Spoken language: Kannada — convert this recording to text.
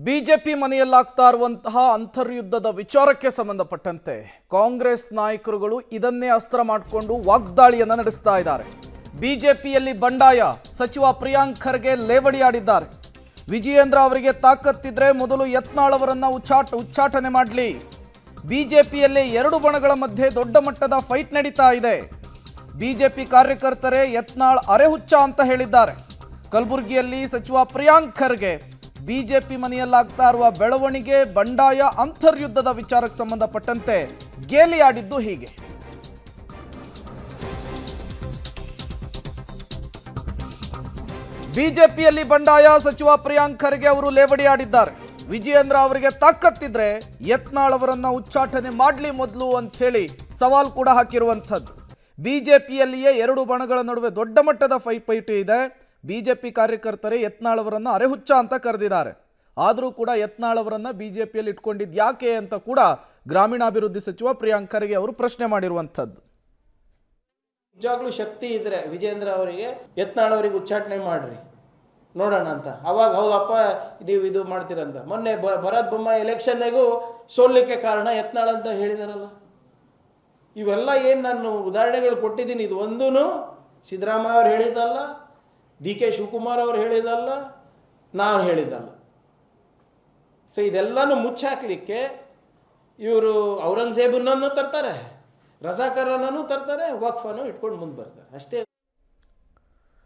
ಬಿಜೆಪಿ ಮನೆಯಲ್ಲಾಗ್ತಾ ಇರುವಂತಹ ಅಂತರ್ಯುದ್ಧದ ವಿಚಾರಕ್ಕೆ ಸಂಬಂಧಪಟ್ಟಂತೆ ಕಾಂಗ್ರೆಸ್ ನಾಯಕರುಗಳು ಇದನ್ನೇ ಅಸ್ತ್ರ ಮಾಡಿಕೊಂಡು ವಾಗ್ದಾಳಿಯನ್ನ ನಡೆಸ್ತಾ ಇದ್ದಾರೆ. ಬಿಜೆಪಿಯಲ್ಲಿ ಬಂಡಾಯ, ಸಚಿವ ಪ್ರಿಯಾಂಕ್ ಖರ್ಗೆ ಲೇವಡಿ ಆಡಿದ್ದಾರೆ. ವಿಜಯೇಂದ್ರ ಅವರಿಗೆ ತಾಕತ್ತಿದ್ರೆ ಮೊದಲು ಯತ್ನಾಳ್ ಅವರನ್ನ ಉಚ್ಚಾಟನೆ ಮಾಡಲಿ. ಬಿಜೆಪಿಯಲ್ಲಿ ಎರಡು ಬಣಗಳ ಮಧ್ಯೆ ದೊಡ್ಡ ಮಟ್ಟದ ಫೈಟ್ ನಡೀತಾ ಇದೆ. ಬಿಜೆಪಿ ಕಾರ್ಯಕರ್ತರೇ ಯತ್ನಾಳ್ ಅರೆಹುಚ್ಚ ಅಂತ ಹೇಳಿದ್ದಾರೆ. ಕಲಬುರಗಿಯಲ್ಲಿ ಸಚಿವ ಪ್ರಿಯಾಂಕ್ ಖರ್ಗೆ ಬಿಜೆಪಿ ಮನೆಯಲ್ಲಾಗ್ತಾ ಇರುವ ಬೆಳವಣಿಗೆ, ಬಂಡಾಯ, ಅಂತರ್ಯುದ್ಧದ ವಿಚಾರಕ್ಕೆ ಸಂಬಂಧಪಟ್ಟಂತೆ ಗೇಲಿಯಾಡಿದ್ದು ಹೀಗೆ. ಬಿಜೆಪಿಯಲ್ಲಿ ಬಂಡಾಯ, ಸಚಿವ ಪ್ರಿಯಾಂಕ್ ಖರ್ಗೆ ಅವರು ಲೇವಡಿ ಆಡಿದ್ದಾರೆ. ವಿಜಯೇಂದ್ರ ಅವರಿಗೆ ತಾಕತ್ತಿದ್ರೆ ಯತ್ನಾಳ್ ಅವರನ್ನ ಉಚ್ಚಾಟನೆ ಮಾಡಲಿ ಮೊದಲು ಅಂತ ಹೇಳಿ ಸವಾಲ್ ಕೂಡ ಹಾಕಿರುವಂಥದ್ದು. ಬಿಜೆಪಿಯಲ್ಲಿಯೇ ಎರಡು ಬಣಗಳ ನಡುವೆ ದೊಡ್ಡ ಮಟ್ಟದ ಫೈಟ್ ಇದೆ. ಬಿಜೆಪಿ ಕಾರ್ಯಕರ್ತರೇ ಯತ್ನಾಳ್ ಅವರನ್ನ ಅರೆಹುಚ್ಚ ಅಂತ ಕರೆದಿದ್ದಾರೆ. ಆದರೂ ಕೂಡ ಯತ್ನಾಳ್ ಅವರನ್ನ ಬಿಜೆಪಿಯಲ್ಲಿ ಇಟ್ಕೊಂಡಿದ್ದು ಯಾಕೆ ಅಂತ ಕೂಡ ಗ್ರಾಮೀಣಾಭಿವೃದ್ಧಿ ಸಚಿವ ಪ್ರಿಯಾಂಕ್ ಖರ್ಗೆ ಅವರು ಪ್ರಶ್ನೆ ಮಾಡಿರುವಂಥದ್ದು. ನಿಜವಾಗ್ಲೂ ಶಕ್ತಿ ಇದ್ರೆ ವಿಜೇಂದ್ರ ಅವರಿಗೆ ಯತ್ನಾಳ್ ಅವರಿಗೆ ಉಚ್ಚಾಟನೆ ಮಾಡ್ರಿ ನೋಡೋಣ ಅಂತ. ಅವಾಗ ಹೌದಪ್ಪ ನೀವು ಇದು ಮಾಡ್ತೀರಂತ. ಮೊನ್ನೆ ಭರತ್ ಬೊಮ್ಮಾಯಿ ಎಲೆಕ್ಷನ್ಗೂ ಸೋಲಿಕ್ಕೆ ಕಾರಣ ಯತ್ನಾಳ್ ಅಂತ ಹೇಳಿದಾರಲ್ಲ. ಇವೆಲ್ಲ ಏನು ನಾನು ಉದಾಹರಣೆಗಳು ಕೊಟ್ಟಿದ್ದೀನಿ, ಇದು ಒಂದೂ ಸಿದ್ದರಾಮಯ್ಯ ಅವ್ರು ಹೇಳಿದ್ದಲ್ಲ, DK ಶಿವಕುಮಾರ್ ಅವರು ಹೇಳಿದ್ದಲ್ಲ, ನಾನು ಹೇಳಿದ್ದಲ್ಲ. ಸೊ ಇದೆಲ್ಲನೂ ಮುಚ್ಚಾಕ್ಲಿಕ್ಕೆ ಇವರು ಔರಂಗಜೇಬನನ್ನು ತರ್ತಾರೆ, ರಜಾಕರನನ್ನು ತರ್ತಾರೆ, ವಕ್ಫನ್ನು ಇಟ್ಕೊಂಡು ಮುಂದೆ ಬರ್ತಾರೆ. ಅಷ್ಟೇ